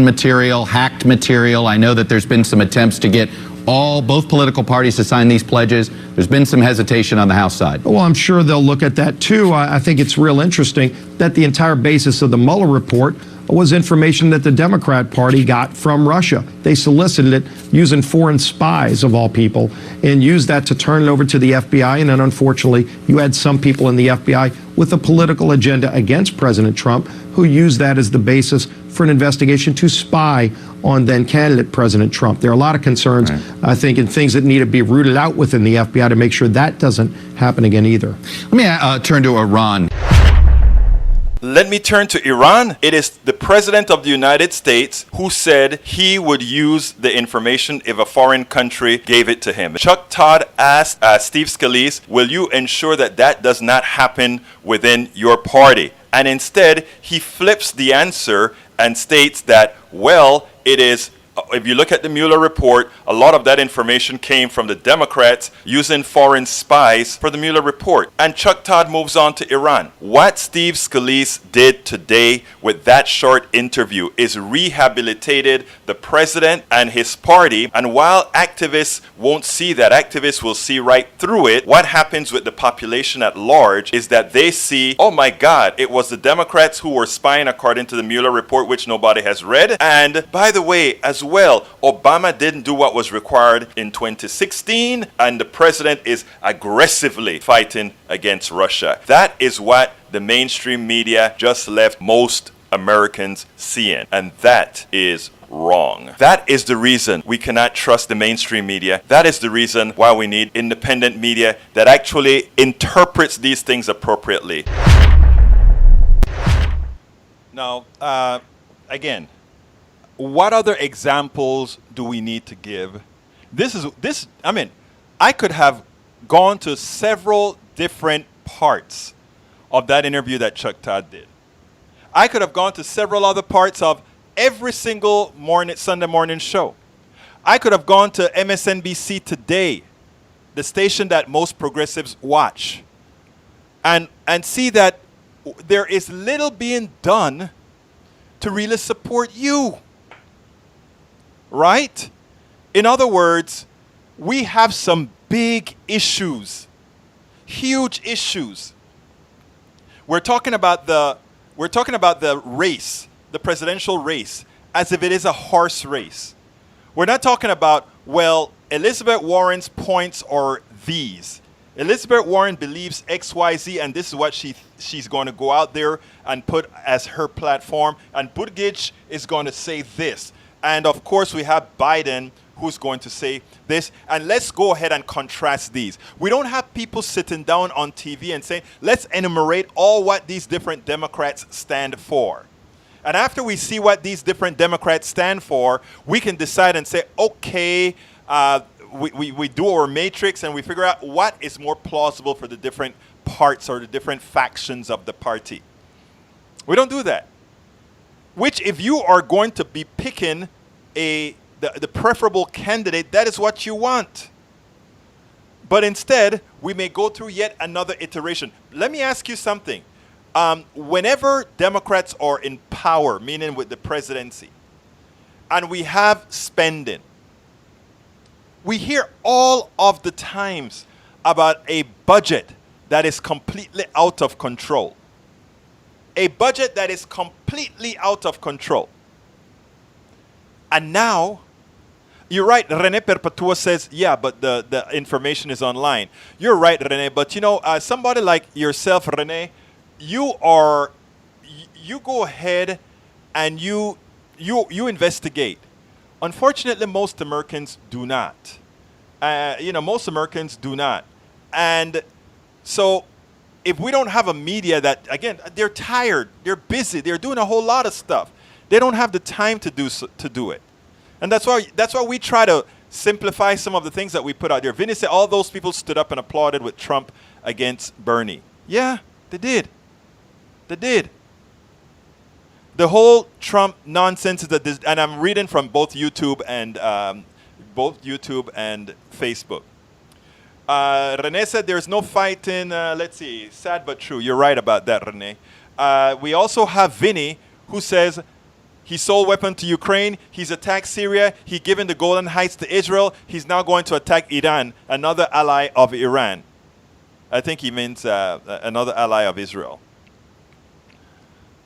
material, hacked material? I know that there's been some attempts to get both political parties to sign these pledges. There's been some hesitation on the House side. Well, I'm sure they'll look at that too. I think it's real interesting that the entire basis of the Mueller report was information that the Democrat Party got from Russia. They solicited it using foreign spies, of all people, and used that to turn it over to the FBI. And then, unfortunately, you had some people in the FBI with a political agenda against President Trump who used that as the basis for an investigation to spy on then candidate President Trump. There are a lot of concerns, I think, and things that need to be rooted out within the FBI to make sure that doesn't happen again either. Let me turn to Iran. Let me turn to Iran. It is the President of the United States who said he would use the information if a foreign country gave it to him. Chuck Todd asked Steve Scalise, will you ensure that that does not happen within your party? And instead, he flips the answer and states that, well, it is, if you look at the Mueller report, a lot of that information came from the Democrats using foreign spies for the Mueller report. And Chuck Todd moves on to Iran. What Steve Scalise did today with that short interview is rehabilitated the president and his party. And while activists won't see that, activists will see right through it, what happens with the population at large is that they see, oh my God, it was the Democrats who were spying according to the Mueller report, which nobody has read. And by the way, as well, Obama didn't do what was required in 2016, and the president is aggressively fighting against Russia. That is what the mainstream media just left most Americans seeing, and that is wrong. That is the reason we cannot trust the mainstream media. That is the reason why we need independent media that actually interprets these things appropriately. Now, again, what other examples do we need to give? I could have gone to several different parts of that interview that Chuck Todd did. I could have gone to several other parts of every single Sunday morning show. I could have gone to MSNBC Today, the station that most progressives watch, and see that there is little being done to really support you. Right? In other words, we have some big issues, huge issues. We're talking about the race, the presidential race, as if it is a horse race. We're not talking about, well, Elizabeth Warren's points are these. Elizabeth Warren believes X, Y, Z, and this is what she's going to go out there and put as her platform. And Buttigieg is going to say this. And of course, we have Biden who's going to say this. And let's go ahead and contrast these. We don't have people sitting down on TV and saying, let's enumerate all what these different Democrats stand for. And after we see what these different Democrats stand for, we can decide and say, okay, we do our matrix and we figure out what is more plausible for the different parts or the different factions of the party. We don't do that. Which, if you are going to be picking the preferable candidate, that is what you want. But instead, we may go through yet another iteration. Let me ask you something. Whenever Democrats are in power, meaning with the presidency, and we have spending, we hear all of the times about a budget that is completely out of control. A budget that is completely out of control. And now, you're right, Rene Perpetua says, yeah, but the information is online. You're right, Rene, but you know, somebody like yourself, Rene, you go ahead and you investigate. Unfortunately, most Americans do not. Most Americans do not. And so if we don't have a media that, again, they're tired, they're busy, they're doing a whole lot of stuff. They don't have the time to do it. And that's why we try to simplify some of the things that we put out there. Vinny said all those people stood up and applauded with Trump against Bernie. Yeah, they did. They did. The whole Trump nonsense is that, and I'm reading from both YouTube and Facebook. Rene said there's no fighting. Let's see, sad but true. You're right about that, Rene. We also have Vinny, who says he sold weapons to Ukraine. He's attacked Syria. He given the Golan Heights to Israel. He's now going to attack Iran, another ally of Iran. I think he means another ally of Israel.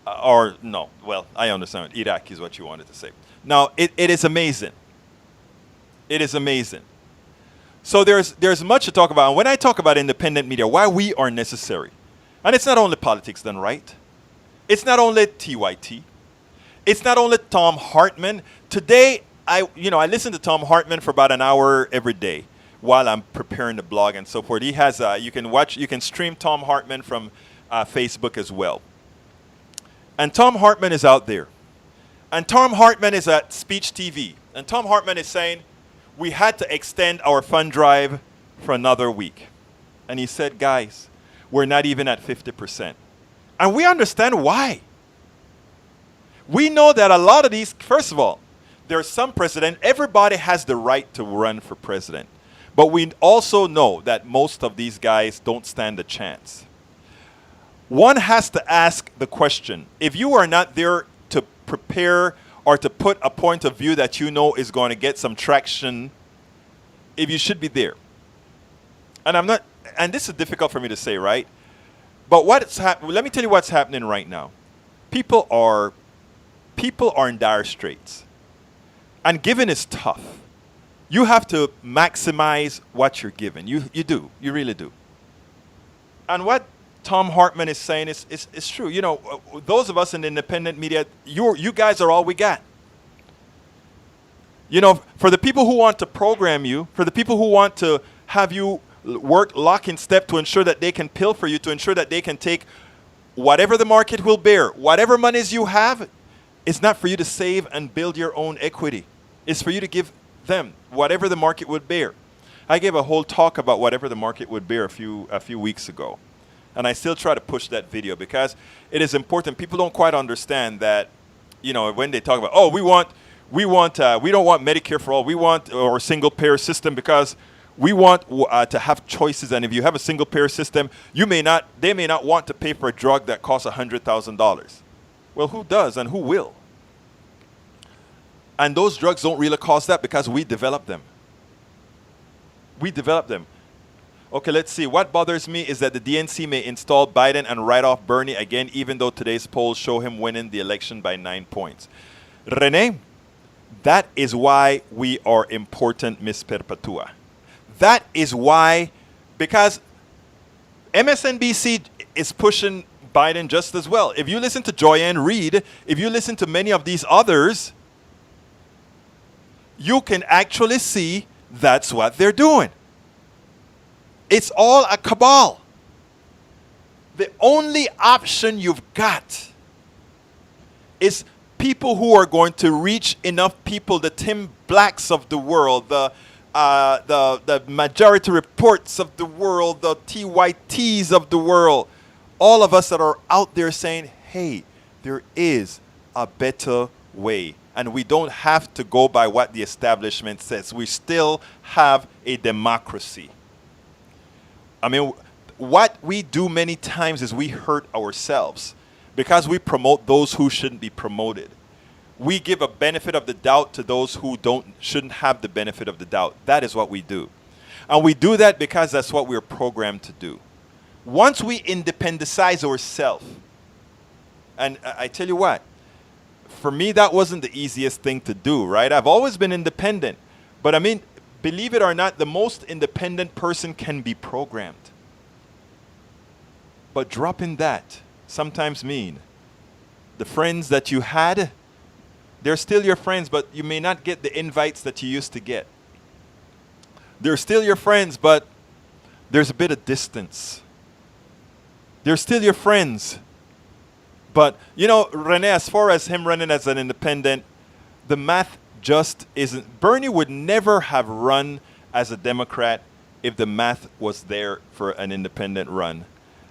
Or no, well, I understand. Iraq is what you wanted to say. Now, it is amazing. It is amazing. So there's much to talk about. And when I talk about independent media, why we are necessary, and it's not only politics done right. It's not only TYT. It's not only Tom Hartman. Today, I listen to Tom Hartman for about an hour every day while I'm preparing the blog and so forth. He has you can stream Tom Hartman from Facebook as well. And Tom Hartman is out there. And Tom Hartman is at Speech TV. And Tom Hartman is saying, we had to extend our fund drive for another week. And he said, guys, we're not even at 50%. And we understand why. We know that a lot of these, first of all, there's some president, everybody has the right to run for president. But we also know that most of these guys don't stand a chance. One has to ask the question, if you are not there to prepare or to put a point of view that you know is going to get some traction, if you should be there. And this is difficult for me to say, right? But let me tell you what's happening right now. People are in dire straits. And giving is tough. You have to maximize what you're given. You do. You really do. And what Tom Hartman is saying is true. You know, those of us in the independent media, you guys are all we got. You know, for the people who want to program you, for the people who want to have you work lock in step to ensure that they can pilfer you, to ensure that they can take whatever the market will bear, whatever monies you have, it's not for you to save and build your own equity. It's for you to give them whatever the market would bear. I gave a whole talk about whatever the market would bear a few weeks ago. And I still try to push that video because it is important. People don't quite understand that, you know, when they talk about, oh, we don't want Medicare for all. We want or single payer system because we want to have choices. And if you have a single payer system, they may not want to pay for a drug that costs $100,000. Well, who does and who will? And those drugs don't really cost that because we develop them. We develop them. Okay, let's see. What bothers me is that the DNC may install Biden and write off Bernie again, even though today's polls show him winning the election by 9 points. Rene, that is why we are important, Miss Perpetua. That is why, because MSNBC is pushing Biden just as well. If you listen to Joyanne Reid, if you listen to many of these others, you can actually see that's what they're doing. It's all a cabal. The only option you've got is people who are going to reach enough people, the Tim Blacks of the world, the Majority Reports of the world, the TYTs of the world, all of us that are out there saying, hey, there is a better way. And we don't have to go by what the establishment says. We still have a democracy. I mean, what we do many times is we hurt ourselves because we promote those who shouldn't be promoted. We give a benefit of the doubt to those who shouldn't have the benefit of the doubt. That is what we do. And we do that because that's what we're programmed to do. Once we independendize ourselves, and I tell you what, for me, that wasn't the easiest thing to do, right? I've always been independent. But I mean, believe it or not, the most independent person can be programmed. But dropping that sometimes mean the friends that you had, they're still your friends, but you may not get the invites that you used to get. They're still your friends, but there's a bit of distance. They're still your friends. But, you know, Rene, as far as him running as an independent, the math just isn't. Bernie would never have run as a Democrat if the math was there for an independent run.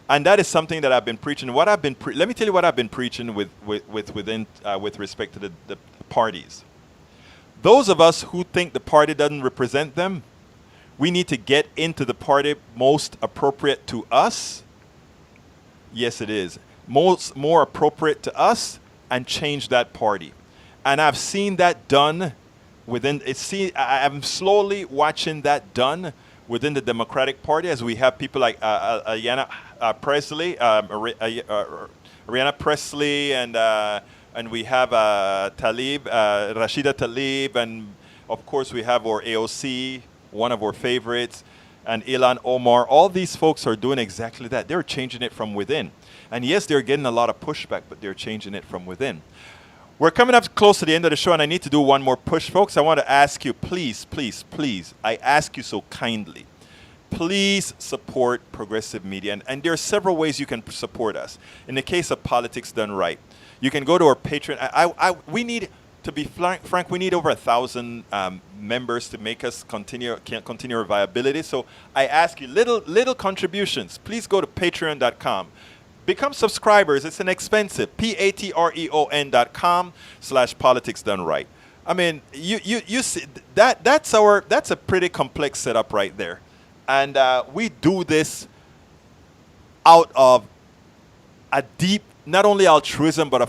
And that is something that I've been preaching. What I've been let me tell you what I've been preaching with respect to the parties. Those of us who think the party doesn't represent them, we need to get into the party most appropriate to us. Yes, it is. More appropriate to us, and change that party. And I've seen that done within. I'm slowly watching that done within the Democratic Party, as we have people like Ayanna Presley, Ariana Presley, and we have Tlaib, Rashida Tlaib, and of course we have our AOC, one of our favorites, and Ilhan Omar. All these folks are doing exactly that. They're changing it from within. And yes, they're getting a lot of pushback, but they're changing it from within. We're coming up close to the end of the show, and I need to do one more push, folks. I want to ask you, please, please, please, I ask you so kindly, please support progressive media. And there are several ways you can support us. In the case of Politics Done Right, you can go to our Patreon. We need, to be frank, we need over 1,000 members to make us continue our viability. So I ask you, little contributions. Please go to patreon.com. Become subscribers. It's inexpensive. patreon.com/politics done right. I mean, you see that's a pretty complex setup right there, and we do this out of a deep, not only altruism, but a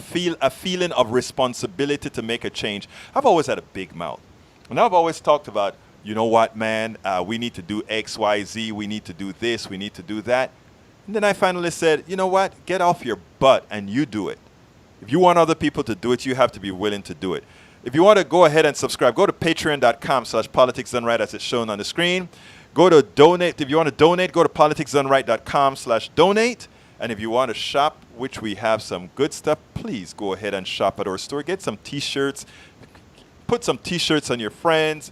feeling of responsibility to make a change. I've always had a big mouth, and I've always talked about, you know what, man, we need to do X, Y, Z. We need to do this. We need to do that. And then I finally said, you know what? Get off your butt and you do it. If you want other people to do it, you have to be willing to do it. If you want to go ahead and subscribe, go to patreon.com/politics done right, as it's shown on the screen. Go to donate. If you want to donate, go to politicsdoneright.com/donate. And if you want to shop, which we have some good stuff, please go ahead and shop at our store. Get some T-shirts. Put some T-shirts on your friends.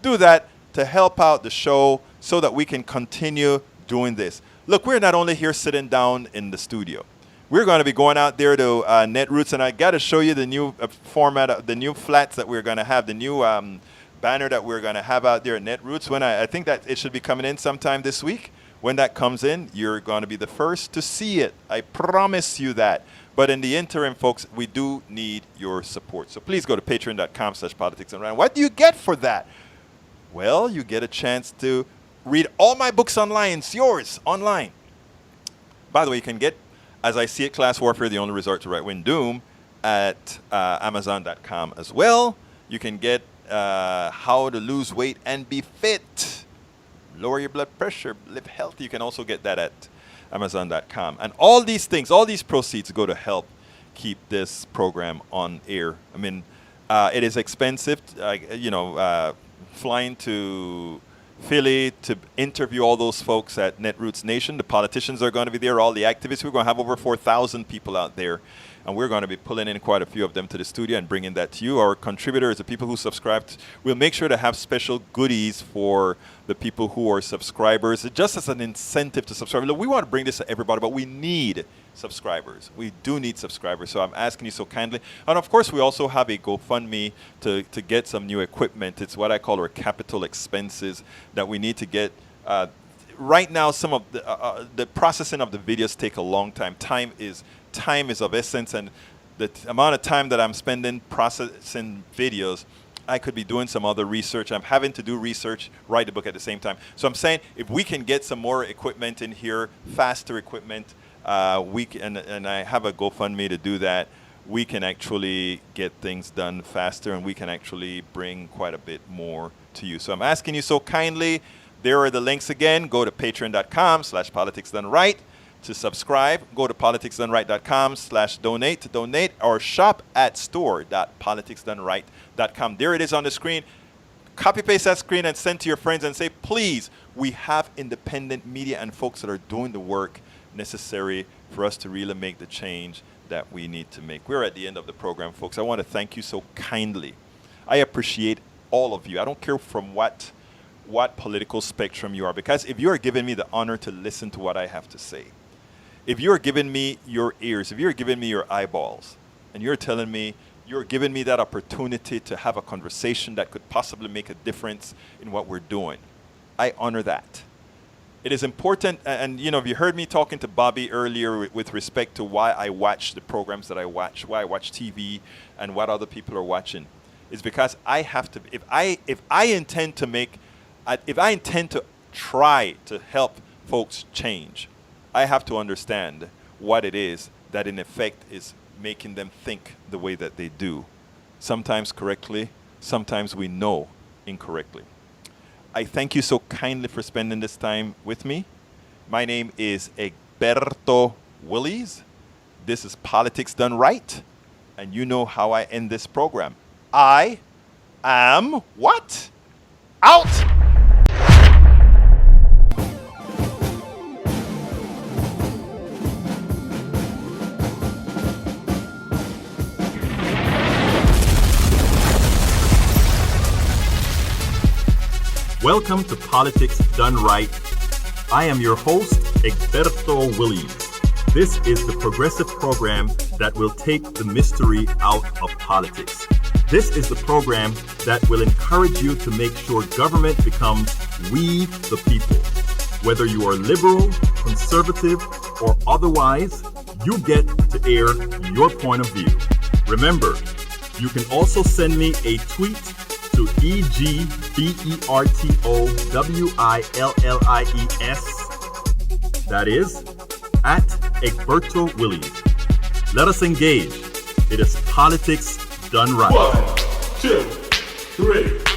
Do that to help out the show so that we can continue doing this. Look, we're not only here sitting down in the studio. We're going to be going out there to Netroots, and I got to show you the new format, the new flats that we're going to have, the new banner that we're going to have out there at Netroots. When I think that it should be coming in sometime this week. When that comes in, you're going to be the first to see it. I promise you that. But in the interim, folks, we do need your support. So please go to patreon.com/politics done right. What do you get for that? Well, you get a chance to read all my books online. It's yours online. By the way, you can get As I See It, Class Warfare, The Only Resort to Right-Wing Doom at Amazon.com as well. You can get How to Lose Weight and Be Fit, Lower Your Blood Pressure, Live Healthy. You can also get that at Amazon.com. And all these things, all these proceeds go to help keep this program on air. I mean, it is expensive, flying to Philly to interview all those folks at Netroots Nation. The politicians are going to be there, all the activists. We're going to have over 4,000 people out there, and we're going to be pulling in quite a few of them to the studio and bringing that to you. Our contributors, the people who subscribed, we'll make sure to have special goodies for the people who are subscribers, just as an incentive to subscribe. Look, we want to bring this to everybody, but we need subscribers. We do need subscribers, so I'm asking you so kindly. And of course, we also have a GoFundMe to get some new equipment. It's what I call our capital expenses that we need to get. Right now, some of the processing of the videos take a long time. Time is of essence, and the amount of time that I'm spending processing videos, I could be doing some other research. I'm having to do research, write a book at the same time. So I'm saying if we can get some more equipment in here, faster equipment, we can, and I have a GoFundMe to do that, we can actually get things done faster, and we can actually bring quite a bit more to you. So I'm asking you so kindly. There are the links again. Go to patreon.com/politics done right to subscribe. Go to politicsdoneright.com/donate to donate, or shop at store.politicsdoneright.com. There it is on the screen. Copy paste that screen and send to your friends and say, please, we have independent media and folks that are doing the work necessary for us to really make the change that we need to make. We're at the end of the program, folks. I want to thank you so kindly. I appreciate all of you. I don't care from what political spectrum you are, because if you are giving me the honor to listen to what I have to say, If you're giving me your ears, if you're giving me your eyeballs, and you're telling me, you're giving me that opportunity to have a conversation that could possibly make a difference in what we're doing, I honor that. It is important, and you know, you heard me talking to Bobby earlier with respect to why I watch the programs that I watch, why I watch TV, and what other people are watching. Is because I have to. If I intend to try to help folks change, I have to understand what it is that in effect is making them think the way that they do. Sometimes correctly, sometimes we know incorrectly. I thank you so kindly for spending this time with me. My name is Egberto Willies. This is Politics Done Right. And you know how I end this program. I am what? Out! Welcome to Politics Done Right. I am your host, Egberto Willies. This is the progressive program that will take the mystery out of politics. This is the program that will encourage you to make sure government becomes we the people. Whether you are liberal, conservative, or otherwise, you get to air your point of view. Remember, you can also send me a tweet to EGBERTOWILLIES. That is, at Egberto Willies. Let us engage. It is Politics Done Right. 1, 2, 3.